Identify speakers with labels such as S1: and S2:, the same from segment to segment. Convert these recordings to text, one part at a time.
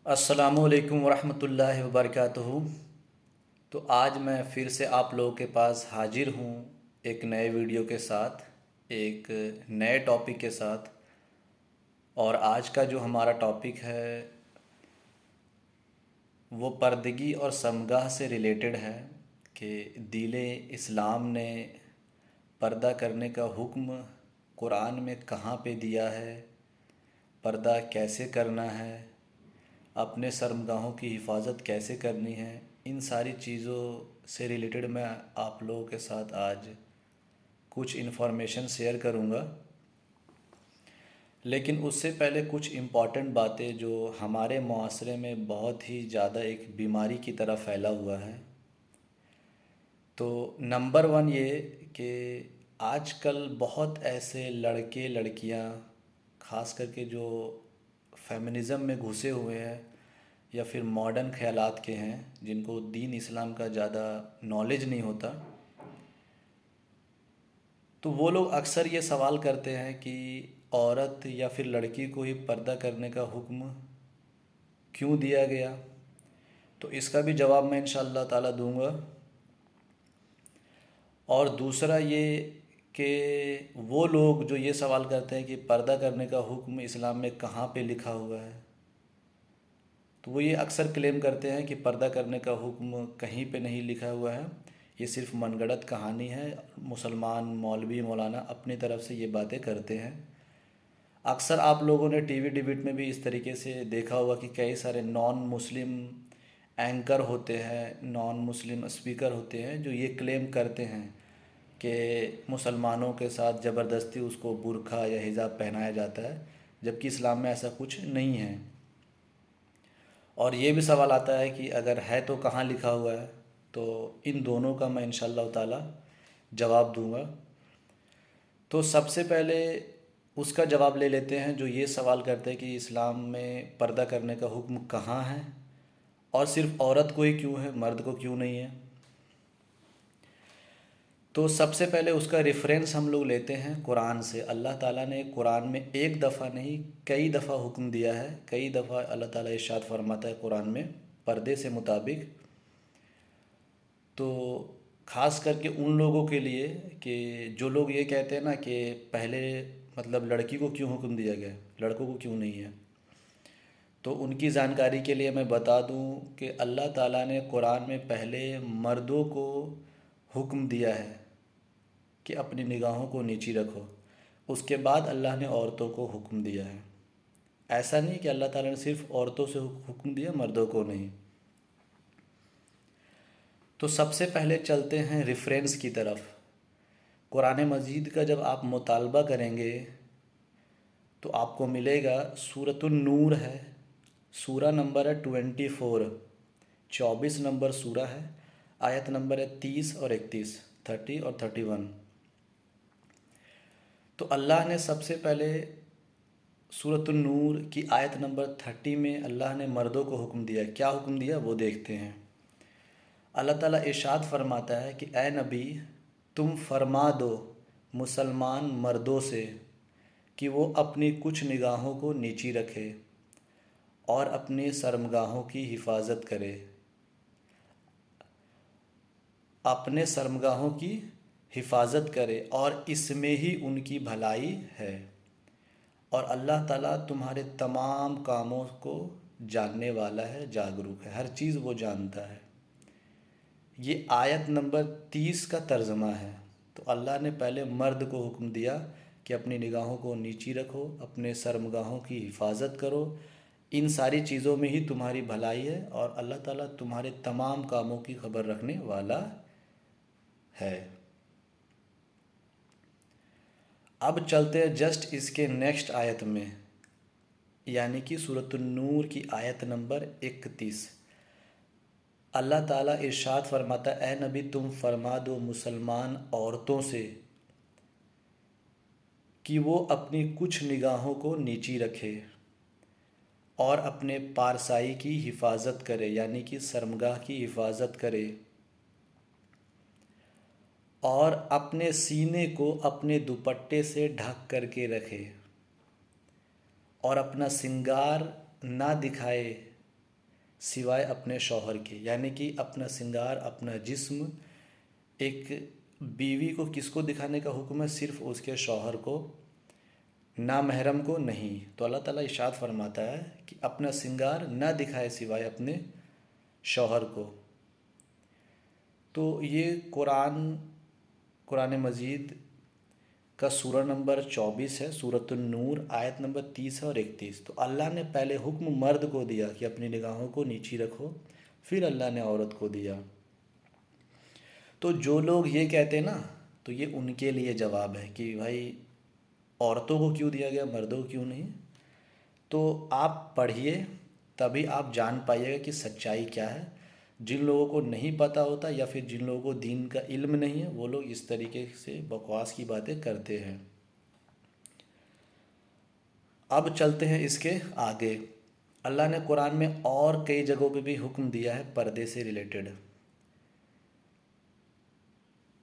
S1: السلام علیکم ورحمۃ اللہ وبرکاتہ۔ تو آج میں پھر سے آپ لوگوں کے پاس حاضر ہوں ایک نئے ویڈیو کے ساتھ، ایک نئے ٹاپک کے ساتھ۔ اور آج کا جو ہمارا ٹاپک ہے وہ پردگی اور سمگاہ سے ریلیٹڈ ہے کہ دین اسلام نے پردہ کرنے کا حکم قرآن میں کہاں پہ دیا ہے، پردہ کیسے کرنا ہے، اپنے شرمگاہوں کی حفاظت کیسے کرنی ہے۔ ان ساری چیزوں سے ریلیٹڈ میں آپ لوگوں کے ساتھ آج کچھ انفارمیشن شیئر کروں گا، لیکن اس سے پہلے کچھ امپورٹنٹ باتیں جو ہمارے معاشرے میں بہت ہی زیادہ ایک بیماری کی طرح پھیلا ہوا ہے۔ تو نمبر ون یہ کہ آج کل بہت ایسے لڑکے لڑکیاں، خاص کر کے جو فیمنزم میں گھسے ہوئے ہیں یا پھر ماڈرن خیالات کے ہیں، جن کو دین اسلام کا زیادہ نالج نہیں ہوتا، تو وہ لوگ اکثر یہ سوال کرتے ہیں کہ عورت یا پھر لڑکی کو ہی پردہ کرنے کا حکم کیوں دیا گیا۔ تو اس کا بھی جواب میں انشاءاللہ تعالیٰ دوں گا۔ اور دوسرا یہ کہ وہ لوگ جو یہ سوال کرتے ہیں کہ پردہ کرنے کا حکم اسلام میں کہاں پہ لکھا ہوا ہے، تو وہ یہ اکثر کلیم کرتے ہیں کہ پردہ کرنے کا حکم کہیں پہ نہیں لکھا ہوا ہے، یہ صرف من گڑت کہانی ہے، مسلمان مولوی مولانا اپنی طرف سے یہ باتیں کرتے ہیں۔ اکثر آپ لوگوں نے ٹی وی ڈیبیٹ میں بھی اس طریقے سے دیکھا ہوگا کہ کئی سارے نان مسلم اینکر ہوتے ہیں، نان مسلم اسپیکر ہوتے ہیں جو یہ کلیم کرتے ہیں کہ مسلمانوں کے ساتھ زبردستی اس کو برقع یا حجاب پہنایا جاتا ہے، جبکہ اسلام میں ایسا کچھ نہیں ہے۔ اور یہ بھی سوال آتا ہے کہ اگر ہے تو کہاں لکھا ہوا ہے، تو ان دونوں کا میں انشاءاللہ تعالی جواب دوں گا۔ تو سب سے پہلے اس کا جواب لے لیتے ہیں جو یہ سوال کرتے ہیں کہ اسلام میں پردہ کرنے کا حکم کہاں ہے، اور صرف عورت کو ہی کیوں ہے، مرد کو کیوں نہیں ہے۔ تو سب سے پہلے اس کا ریفرنس ہم لوگ لیتے ہیں قرآن سے۔ اللہ تعالیٰ نے قرآن میں ایک دفعہ نہیں کئی دفعہ حکم دیا ہے، کئی دفعہ اللہ تعالیٰ ارشاد فرماتا ہے قرآن میں پردے سے مطابق۔ تو خاص کر کے ان لوگوں کے لیے کہ جو لوگ یہ کہتے ہیں نا کہ پہلے مطلب لڑکی کو کیوں حکم دیا گیا، لڑکوں کو کیوں نہیں ہے، تو ان کی جانکاری کے لیے میں بتا دوں کہ اللہ تعالیٰ نے قرآن میں پہلے مردوں کو حکم دیا ہے کہ اپنی نگاہوں کو نیچی رکھو، اس کے بعد اللہ نے عورتوں کو حکم دیا ہے۔ ایسا نہیں کہ اللہ تعالیٰ نے صرف عورتوں سے حکم دیا، مردوں کو نہیں۔ تو سب سے پہلے چلتے ہیں ریفرنس کی طرف۔ قرآن مجید کا جب آپ مطالبہ کریں گے تو آپ کو ملے گا سورۃ النور ہے، سورہ نمبر ہے 24، 24 نمبر سورہ ہے، آیت نمبر ہے 30 اور 31، 30 اور 31۔ تو اللہ نے سب سے پہلے سورۃ النور کی آیت نمبر 30 میں اللہ نے مردوں کو حکم دیا، کیا حکم دیا وہ دیکھتے ہیں۔ اللہ تعالیٰ ارشاد فرماتا ہے کہ اے نبی تم فرما دو مسلمان مردوں سے کہ وہ اپنی کچھ نگاہوں کو نیچی رکھے اور اپنی شرمگاہوں کی حفاظت کرے، اپنے شرمگاہوں کی حفاظت کرے، اور اس میں ہی ان کی بھلائی ہے، اور اللہ تعالیٰ تمہارے تمام کاموں کو جاننے والا ہے، جاگروک ہے، ہر چیز وہ جانتا ہے۔ یہ آیت نمبر 30 کا ترجمہ ہے۔ تو اللہ نے پہلے مرد کو حکم دیا کہ اپنی نگاہوں کو نیچی رکھو، اپنے شرمگاہوں کی حفاظت کرو، ان ساری چیزوں میں ہی تمہاری بھلائی ہے، اور اللہ تعالیٰ تمہارے تمام کاموں کی خبر رکھنے والا ہے۔ اب چلتے ہیں جسٹ اس کے نیکسٹ آیت میں، یعنی کہ سورۃ النور کی آیت نمبر 31۔ اللہ تعالیٰ ارشاد فرماتا ہے اے نبی تم فرما دو مسلمان عورتوں سے کہ وہ اپنی کچھ نگاہوں کو نیچی رکھے اور اپنے پارسائی کی حفاظت کرے، یعنی کہ شرمگاہ کی حفاظت کرے، اور اپنے سینے کو اپنے دوپٹے سے ڈھک کر کے رکھے، اور اپنا سنگار نہ دکھائے، سوائے اپنے شوہر کے، یعنی کہ اپنا سنگار، اپنا جسم ایک بیوی کو کس کو دکھانے کا حکم ہے؟ صرف اس کے شوہر کو، نامحرم کو نہیں۔ تو اللہ تعالیٰ ارشاد فرماتا ہے کہ اپنا سنگار نہ دکھائے سوائے اپنے شوہر کو۔ تو یہ قرآن مجید کا سورہ نمبر 24 ہے، سورۃ النور، آیت نمبر 30 ہے اور 31۔ تو اللہ نے پہلے حکم مرد کو دیا کہ اپنی نگاہوں کو نیچی رکھو، پھر اللہ نے عورت کو دیا۔ تو جو لوگ یہ کہتے ہیں نا، تو یہ ان کے لیے جواب ہے کہ بھائی عورتوں کو کیوں دیا گیا، مردوں کو کیوں نہیں؟ تو آپ پڑھیے، تبھی آپ جان پائیے گا کہ سچائی کیا ہے۔ جن لوگوں کو نہیں پتہ ہوتا یا پھر جن لوگوں کو دین کا علم نہیں ہے، وہ لوگ اس طریقے سے بکواس کی باتیں کرتے ہیں۔ اب چلتے ہیں اس کے آگے۔ اللہ نے قرآن میں اور کئی جگہوں پہ بھی حکم دیا ہے پردے سے ریلیٹڈ۔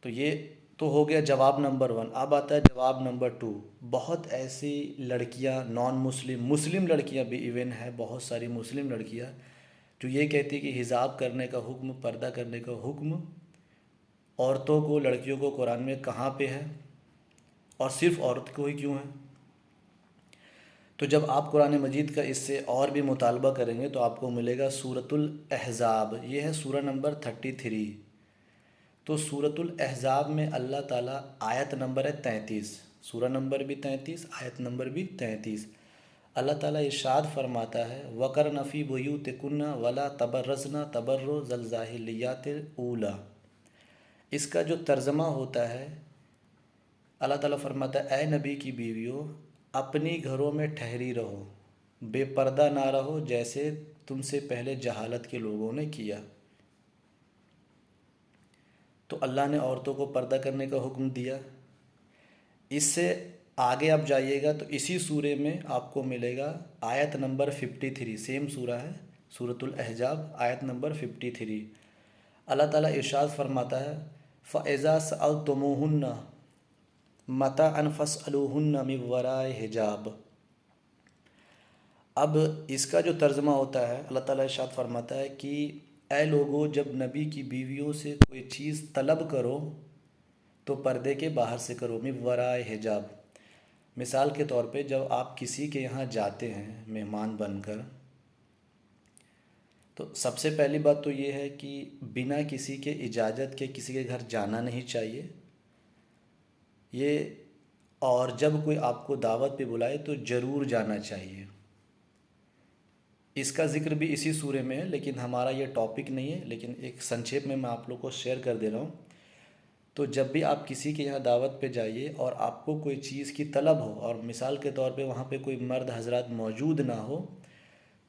S1: تو یہ تو ہو گیا جواب نمبر 1۔ اب آتا ہے جواب نمبر 2۔ بہت ایسی لڑکیاں، نان مسلم، مسلم لڑکیاں بھی ایون ہیں، بہت ساری مسلم لڑکیاں جو یہ کہتی کہ حجاب کرنے کا حکم، پردہ کرنے کا حکم عورتوں کو، لڑکیوں کو قرآن میں کہاں پہ ہے، اور صرف عورت کو ہی کیوں ہے؟ تو جب آپ قرآن مجید کا اس سے اور بھی مطالبہ کریں گے تو آپ کو ملے گا سورۃ الاحزاب، یہ ہے سورہ نمبر 33۔ تو سورۃ الاحزاب میں اللہ تعالیٰ، آیت نمبر ہے 33، سورہ نمبر بھی 33، آیت نمبر بھی 33، اللہ تعالیٰ ارشاد فرماتا ہے وَقَرْنَ فِي بُيُوتِكُنَّ وَلَا تَبَرَّجْنَ تَبَرُّجَ الْجَاهِلِيَّةِ الْأُولَىٰ۔ اس کا جو ترجمہ ہوتا ہے، اللہ تعالیٰ فرماتا ہے اے نبی کی بیویوں، اپنی گھروں میں ٹھہری رہو، بے پردہ نہ رہو جیسے تم سے پہلے جہالت کے لوگوں نے کیا۔ تو اللہ نے عورتوں کو پردہ کرنے کا حکم دیا۔ اس سے آگے آپ جائیے گا تو اسی سورے میں آپ کو ملے گا آیت نمبر 53، سیم سورہ ہے، سورۃ الاحزاب، آیت نمبر 53۔ اللہ تعالیٰ ارشاد فرماتا ہے فَإِذَا سَأَلْتُمُوهُنَّ مَتَاعًا فَاسْأَلُوهُنَّ مِن وَرَاءِ حجاب۔ اب اس کا جو ترجمہ ہوتا ہے، اللہ تعالیٰ ارشاد فرماتا ہے کہ اے لوگو، جب نبی کی بیویوں سے کوئی چیز طلب کرو تو پردے کے باہر سے کرو، من وراء حجاب۔ مثال کے طور پہ جب آپ کسی کے یہاں جاتے ہیں مہمان بن کر، تو سب سے پہلی بات تو یہ ہے کہ بنا کسی کے اجازت کے کسی کے گھر جانا نہیں چاہیے یہ، اور جب کوئی آپ کو دعوت پہ بلائے تو ضرور جانا چاہیے۔ اس کا ذکر بھی اسی سورے میں ہے، لیکن ہمارا یہ ٹاپک نہیں ہے، لیکن ایک سنکھیپ میں آپ لوگ کو شیئر کر دے رہا ہوں۔ تو جب بھی آپ کسی کے یہاں دعوت پہ جائیے اور آپ کو کوئی چیز کی طلب ہو، اور مثال کے طور پہ وہاں پہ کوئی مرد حضرات موجود نہ ہو،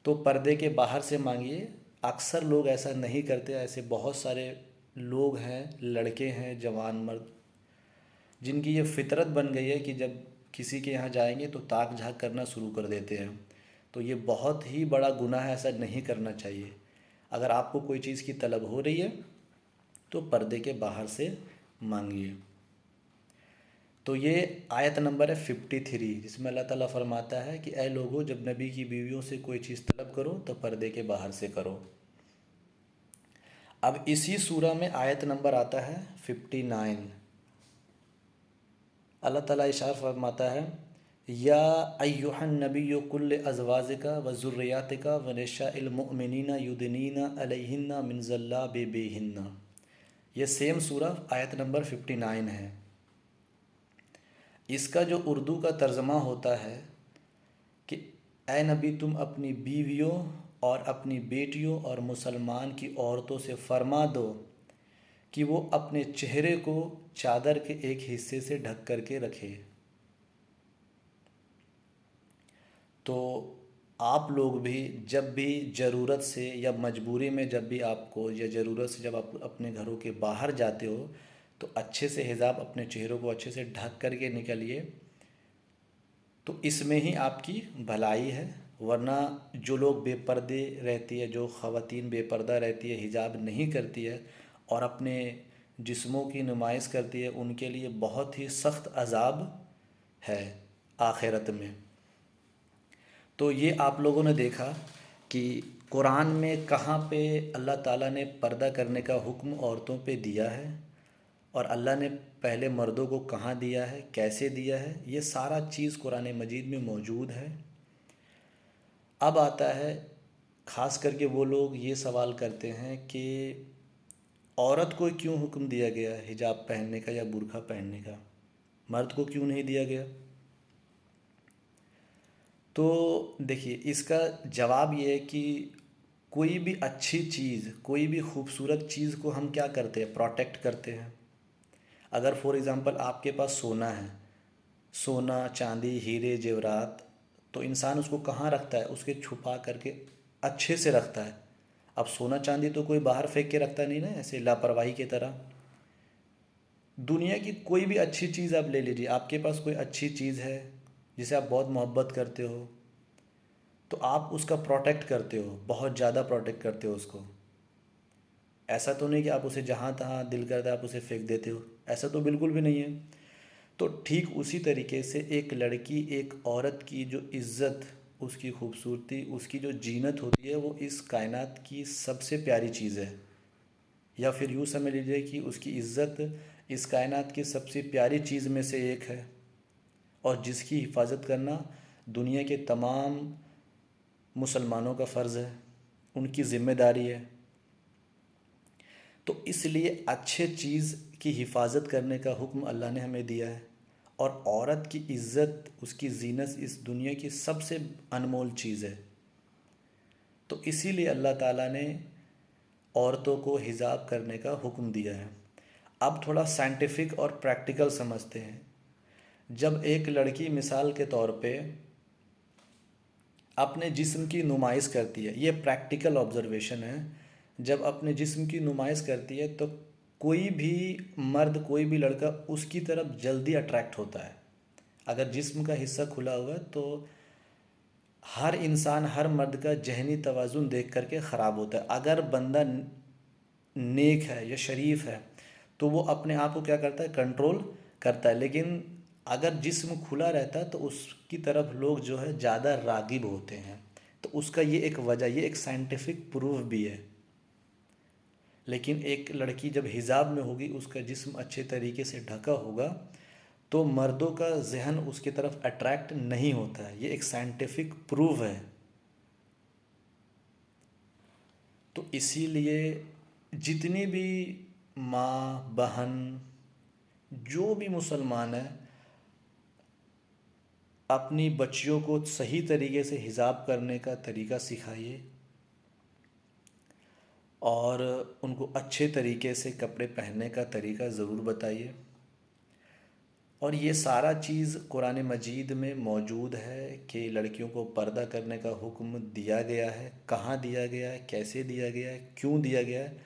S1: تو پردے کے باہر سے مانگیے۔ اکثر لوگ ایسا نہیں کرتے، ایسے بہت سارے لوگ ہیں، لڑکے ہیں، جوان مرد، جن کی یہ فطرت بن گئی ہے کہ جب کسی کے یہاں جائیں گے تو تاک جھانک کرنا شروع کر دیتے ہیں۔ تو یہ بہت ہی بڑا گناہ ہے، ایسا نہیں کرنا چاہیے۔ اگر آپ کو کوئی چیز کی طلب ہو رہی ہے تو پردے کے باہر سے مانگیے۔ تو یہ آیت نمبر ہے 53، جس میں اللہ تعالیٰ فرماتا ہے کہ اے لوگو، جب نبی کی بیویوں سے کوئی چیز طلب کرو تو پردے کے باہر سے کرو۔ اب اسی سورہ میں آیت نمبر آتا ہے 59۔ اللہ تعالیٰ ارشاد فرماتا ہے یا ایھا النبی قل لازواجک وذریاتک ونساء المؤمنین یدنین علیہن من جلابیبہن۔ یہ سیم سورہ آیت نمبر 59 ہے۔ اس کا جو اردو کا ترجمہ ہوتا ہے کہ اے نبی، تم اپنی بیویوں اور اپنی بیٹیوں اور مسلمان کی عورتوں سے فرما دو کہ وہ اپنے چہرے کو چادر کے ایک حصے سے ڈھک کر کے رکھے۔ تو آپ لوگ بھی جب بھی ضرورت سے یا مجبوری میں، جب بھی آپ کو یا ضرورت سے جب آپ اپنے گھروں کے باہر جاتے ہو تو اچھے سے حجاب، اپنے چہروں کو اچھے سے ڈھک کر کے نکلیے، تو اس میں ہی آپ کی بھلائی ہے۔ ورنہ جو لوگ بے پردے رہتی ہے، جو خواتین بے پردہ رہتی ہے، حجاب نہیں کرتی ہے اور اپنے جسموں کی نمائش کرتی ہے، ان کے لیے بہت ہی سخت عذاب ہے آخرت میں۔ تو یہ آپ لوگوں نے دیکھا کہ قرآن میں کہاں پہ اللہ تعالیٰ نے پردہ کرنے کا حکم عورتوں پہ دیا ہے، اور اللہ نے پہلے مردوں کو کہاں دیا ہے، کیسے دیا ہے، یہ سارا چیز قرآن مجید میں موجود ہے۔ اب آتا ہے خاص کر کے وہ لوگ یہ سوال کرتے ہیں کہ عورت کو کیوں حکم دیا گیا ہے حجاب پہننے کا یا برقع پہننے کا، مرد کو کیوں نہیں دیا گیا؟ تو دیکھیے، اس کا جواب یہ ہے کہ کوئی بھی اچھی چیز، کوئی بھی خوبصورت چیز کو ہم کیا کرتے ہیں، پروٹیکٹ کرتے ہیں۔ اگر فور ایگزامپل آپ کے پاس سونا ہے، سونا، چاندی، ہیرے، جیورات، تو انسان اس کو کہاں رکھتا ہے؟ اس کے چھپا کر کے اچھے سے رکھتا ہے۔ اب سونا چاندی تو کوئی باہر پھینک کے رکھتا نہیں نا، ایسے لاپرواہی کی طرح۔ دنیا کی کوئی بھی اچھی چیز آپ لے لیجیے، آپ کے پاس کوئی اچھی چیز ہے جسے آپ بہت محبت کرتے ہو، تو آپ اس کا پروٹیکٹ کرتے ہو، بہت زیادہ پروٹیکٹ کرتے ہو اس کو۔ ایسا تو نہیں کہ آپ اسے جہاں تہاں دل کرتا ہے آپ اسے پھینک دیتے ہو، ایسا تو بالکل بھی نہیں ہے۔ تو ٹھیک اسی طریقے سے ایک لڑکی، ایک عورت کی جو عزت، اس کی خوبصورتی، اس کی جو زینت ہوتی ہے، وہ اس کائنات کی سب سے پیاری چیز ہے۔ یا پھر یوں سمجھ لیجیے کہ اس کی عزت اس کائنات کی سب سے پیاری چیز میں سے ایک ہے، اور جس کی حفاظت کرنا دنیا کے تمام مسلمانوں کا فرض ہے، ان کی ذمہ داری ہے۔ تو اس لیے اچھے چیز کی حفاظت کرنے کا حکم اللہ نے ہمیں دیا ہے، اور عورت کی عزت، اس کی زینت اس دنیا کی سب سے انمول چیز ہے۔ تو اسی لیے اللہ تعالیٰ نے عورتوں کو حجاب کرنے کا حکم دیا ہے۔ اب تھوڑا سائنٹیفک اور پریکٹیکل سمجھتے ہیں۔ جب ایک لڑکی مثال کے طور پہ اپنے جسم کی نمائش کرتی ہے، یہ پریکٹیکل آبزرویشن ہے، جب اپنے جسم کی نمائش کرتی ہے تو کوئی بھی مرد، کوئی بھی لڑکا اس کی طرف جلدی اٹریکٹ ہوتا ہے۔ اگر جسم کا حصہ کھلا ہوا ہے تو ہر انسان، ہر مرد کا ذہنی توازن دیکھ کر کے خراب ہوتا ہے۔ اگر بندہ نیک ہے یا شریف ہے تو وہ اپنے آپ کو کیا کرتا ہے، کنٹرول کرتا ہے۔ لیکن اگر جسم کھلا رہتا ہے تو اس کی طرف لوگ جو ہے زیادہ راغب ہوتے ہیں۔ تو اس کا یہ ایک وجہ، یہ ایک سائنٹیفک پروف بھی ہے۔ لیکن ایک لڑکی جب حجاب میں ہوگی، اس کا جسم اچھے طریقے سے ڈھکا ہوگا، تو مردوں کا ذہن اس کی طرف اٹریکٹ نہیں ہوتا ہے۔ یہ ایک سائنٹیفک پروف ہے۔ تو اسی لیے جتنی بھی ماں، بہن، جو بھی مسلمان ہے، اپنی بچیوں کو صحیح طریقے سے حجاب کرنے کا طریقہ سکھائیے، اور ان کو اچھے طریقے سے کپڑے پہننے کا طریقہ ضرور بتائیے۔ اور یہ سارا چیز قرآن مجید میں موجود ہے کہ لڑکیوں کو پردہ کرنے کا حکم دیا گیا ہے، کہاں دیا گیا ہے، کیسے دیا گیا ہے، کیوں دیا گیا ہے۔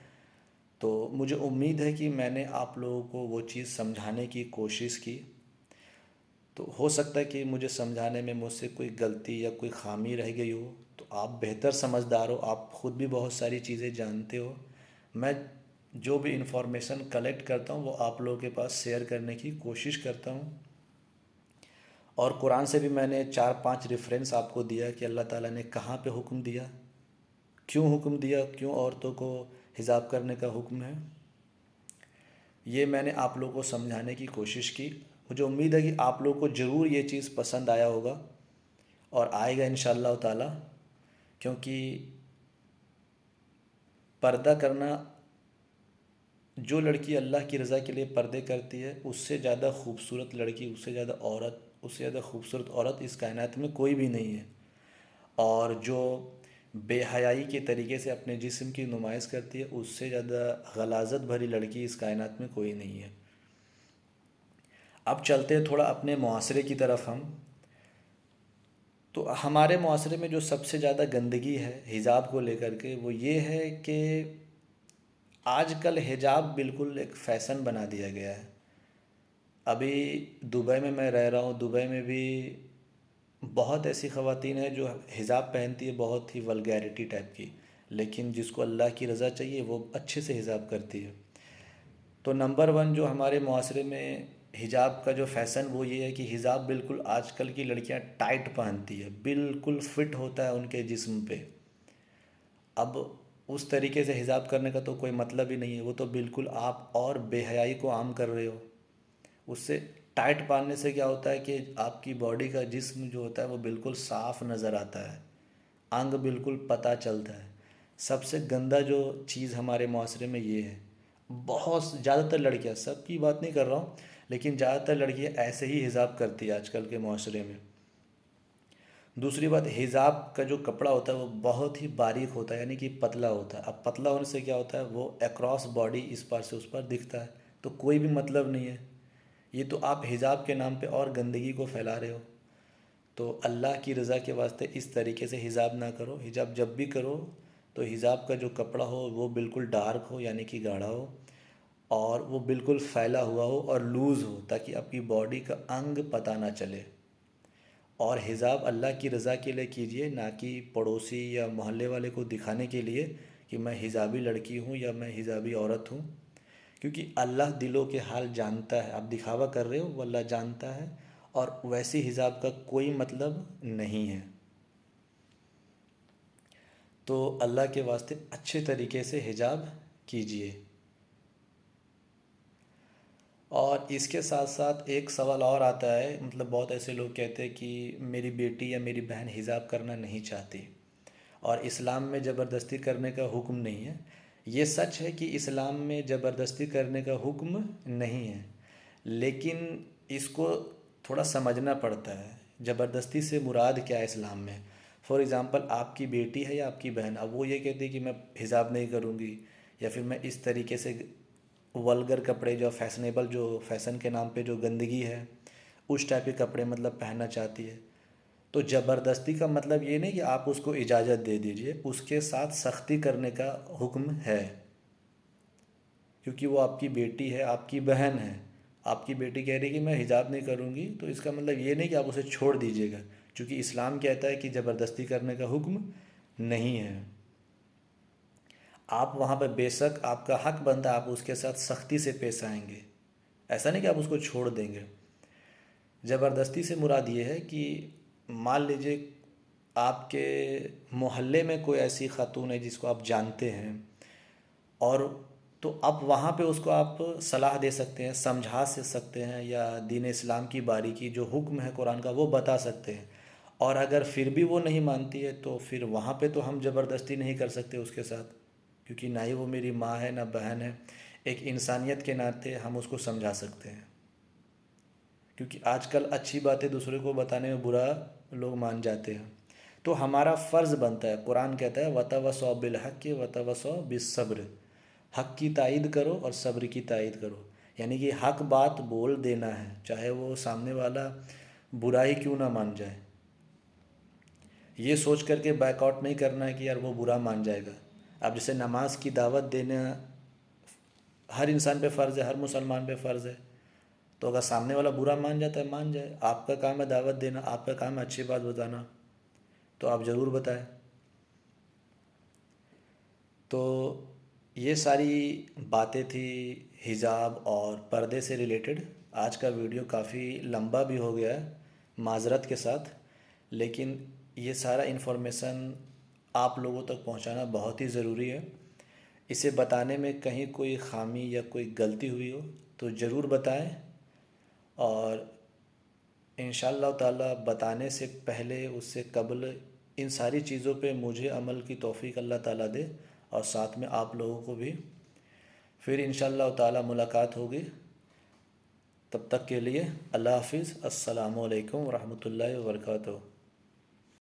S1: تو مجھے امید ہے کہ میں نے آپ لوگوں کو وہ چیز سمجھانے کی کوشش کی۔ تو ہو سکتا ہے کہ مجھے سمجھانے میں مجھ سے کوئی غلطی یا کوئی خامی رہ گئی ہو، تو آپ بہتر سمجھدار ہو، آپ خود بھی بہت ساری چیزیں جانتے ہو۔ میں جو بھی انفارمیشن کلیکٹ کرتا ہوں وہ آپ لوگوں کے پاس شیئر کرنے کی کوشش کرتا ہوں۔ اور قرآن سے بھی میں نے 4-5 ریفرنس آپ کو دیا کہ اللہ تعالیٰ نے کہاں پہ حکم دیا، کیوں حکم دیا، کیوں عورتوں کو حجاب کرنے کا حکم ہے۔ یہ میں نے آپ لوگوں کو سمجھانے کی کوشش کی۔ مجھے امید ہے کہ آپ لوگوں کو ضرور یہ چیز پسند آیا ہوگا، اور آئے گا انشاءاللہ تعالیٰ، کیونکہ پردہ کرنا، جو لڑکی اللہ کی رضا کے لیے پردے کرتی ہے، اس سے زیادہ خوبصورت لڑکی، اس سے زیادہ عورت، اس سے زیادہ خوبصورت عورت اس کائنات میں کوئی بھی نہیں ہے۔ اور جو بے حیائی کے طریقے سے اپنے جسم کی نمائش کرتی ہے، اس سے زیادہ غلاظت بھری لڑکی اس کائنات میں کوئی نہیں ہے۔ اب چلتے ہیں تھوڑا اپنے معاشرے کی طرف ہم۔ تو ہمارے معاشرے میں جو سب سے زیادہ گندگی ہے حجاب کو لے کر کے، وہ یہ ہے کہ آج کل حجاب بالکل ایک فیشن بنا دیا گیا ہے۔ ابھی دبئی میں رہ رہا ہوں، دبئی میں بھی بہت ایسی خواتین ہیں جو حجاب پہنتی ہے، بہت ہی ولگیرٹی ٹائپ کی، لیکن جس کو اللہ کی رضا چاہیے وہ اچھے سے حجاب کرتی ہے۔ تو نمبر 1 جو ہمارے معاشرے میں حجاب کا جو فیشن وہ یہ ہے کہ حجاب بالکل آج کل کی لڑکیاں ٹائٹ پہنتی ہے، بالکل فٹ ہوتا ہے ان کے جسم پہ، اب اس طریقے سے حجاب کرنے کا تو کوئی مطلب ہی نہیں ہے، وہ تو بالکل آپ اور بے حیائی کو عام کر رہے ہو۔ اس سے ٹائٹ باندھنے سے کیا ہوتا ہے کہ آپ کی باڈی کا جسم جو ہوتا ہے وہ بالکل صاف نظر آتا ہے، انگ بالکل پتہ چلتا ہے۔ سب سے گندہ جو چیز ہمارے معاشرے میں یہ ہے، بہت زیادہ تر لڑکیاں، سب کی بات نہیں کر رہا ہوں، لیکن زیادہ تر لڑکیاں ایسے ہی حجاب کرتی ہے آج کل کے معاشرے میں۔ دوسری بات، حجاب کا جو کپڑا ہوتا ہے وہ بہت ہی باریک ہوتا ہے، یعنی کہ پتلا ہوتا ہے۔ اب پتلا ہونے سے کیا ہوتا ہے، وہ اکراس باڈی اس پار سے اس پر دکھتا ہے، تو کوئی بھی مطلب نہیں ہے۔ یہ تو آپ حجاب کے نام پہ اور گندگی کو پھیلا رہے ہو۔ تو اللہ کی رضا کے واسطے اس طریقے سے حجاب نہ کرو۔ حجاب جب بھی کرو تو حجاب کا جو کپڑا ہو وہ بالکل ڈارک ہو، یعنی کہ گاڑھا ہو، اور وہ بالکل پھیلا ہوا ہو اور لوز ہو، تاکہ آپ کی باڈی کا انگ پتہ نہ چلے۔ اور حجاب اللہ کی رضا کے لیے کیجئے، نہ کہ پڑوسی یا محلے والے کو دکھانے کے لیے کہ میں حجابی لڑکی ہوں یا میں حجابی عورت ہوں، کیونکہ اللہ دلوں کے حال جانتا ہے۔ آپ دکھاوا کر رہے ہو، وہ اللہ جانتا ہے، اور ویسی حجاب کا کوئی مطلب نہیں ہے۔ تو اللہ کے واسطے اچھے طریقے سے حجاب کیجئے۔ اور اس کے ساتھ ساتھ ایک سوال اور آتا ہے، مطلب بہت ایسے لوگ کہتے ہیں کہ میری بیٹی یا میری بہن حجاب کرنا نہیں چاہتی اور اسلام میں زبردستی کرنے کا حکم نہیں ہے۔ یہ سچ ہے کہ اسلام میں زبردستی کرنے کا حکم نہیں ہے، لیکن اس کو تھوڑا سمجھنا پڑتا ہے، زبردستی سے مراد کیا ہے اسلام میں۔ فار ایگزامپل، آپ کی بیٹی ہے یا آپ کی بہن، اب وہ یہ کہتی ہے کہ میں حجاب نہیں کروں گی، یا پھر میں اس طریقے سے ولگر کپڑے، جو فیشنیبل، جو فیشن کے نام پہ جو گندگی ہے، اس ٹائپ کے کپڑے مطلب پہننا چاہتی ہے، تو زبردستی کا مطلب یہ نہیں کہ آپ اس کو اجازت دے دیجئے، اس کے ساتھ سختی کرنے کا حکم ہے، کیونکہ وہ آپ کی بیٹی ہے، آپ کی بہن ہے۔ آپ کی بیٹی کہہ رہی ہے کہ میں حجاب نہیں کروں گی، تو اس کا مطلب یہ نہیں کہ آپ اسے چھوڑ دیجئے گا، کیونکہ اسلام کہتا ہے کہ زبردستی کرنے کا حکم نہیں ہے۔ آپ وہاں پہ بے شک آپ کا حق بنتا ہے، آپ اس کے ساتھ سختی سے پیش آئیں گے، ایسا نہیں کہ آپ اس کو چھوڑ دیں گے۔ زبردستی سے مراد یہ ہے کہ مان لیجیے آپ کے محلے میں کوئی ایسی خاتون ہے جس کو آپ جانتے ہیں، اور تو آپ وہاں پہ اس کو آپ صلاح دے سکتے ہیں، سمجھا سے سکتے ہیں، یا دین اسلام کی باریکی جو حکم ہے قرآن کا وہ بتا سکتے ہیں۔ اور اگر پھر بھی وہ نہیں مانتی ہے تو پھر وہاں پہ تو ہم زبردستی نہیں کر سکتے اس کے ساتھ، کیونکہ نہ ہی وہ میری ماں ہے نہ بہن ہے۔ ایک انسانیت کے ناطے ہم اس کو سمجھا سکتے ہیں، کیونکہ آج کل اچھی باتیں دوسرے کو بتانے میں برا لوگ مان جاتے ہیں۔ تو ہمارا فرض بنتا ہے، قرآن کہتا ہے وَتَوَصَّوْا بِالْحَقِّ وَتَوَصَّوْا بِالصَّبْرِ، حق کی تائید کرو اور صبر کی تائید کرو، یعنی کہ حق بات بول دینا ہے، چاہے وہ سامنے والا برا ہی کیوں نہ مان جائے۔ یہ سوچ کر کے بیک آؤٹ نہیں کرنا ہے کہ یار وہ برا مان جائے گا۔ اب جیسے نماز کی دعوت دینا ہر انسان پہ فرض ہے، ہر مسلمان پہ فرض ہے، تو اگر سامنے والا برا مان جاتا ہے مان جائے، آپ کا کام ہے دعوت دینا، آپ کا کام ہے اچھی بات بتانا، تو آپ ضرور بتائیں۔ تو یہ ساری باتیں تھی حجاب اور پردے سے ریلیٹڈ۔ آج کا ویڈیو کافی لمبا بھی ہو گیا ہے، معذرت کے ساتھ، لیکن یہ سارا انفارمیشن آپ لوگوں تک پہنچانا بہت ہی ضروری ہے۔ اسے بتانے میں کہیں کوئی خامی یا کوئی غلطی ہوئی ہو تو ضرور بتائیں، اور انشاءاللہ تعالیٰ بتانے سے پہلے، اس سے قبل، ان ساری چیزوں پہ مجھے عمل کی توفیق اللہ تعالیٰ دے، اور ساتھ میں آپ لوگوں کو بھی۔ پھر انشاءاللہ تعالیٰ ملاقات ہوگی، تب تک کے لیے اللہ حافظ، السلام علیکم ورحمۃ اللہ وبرکاتہ۔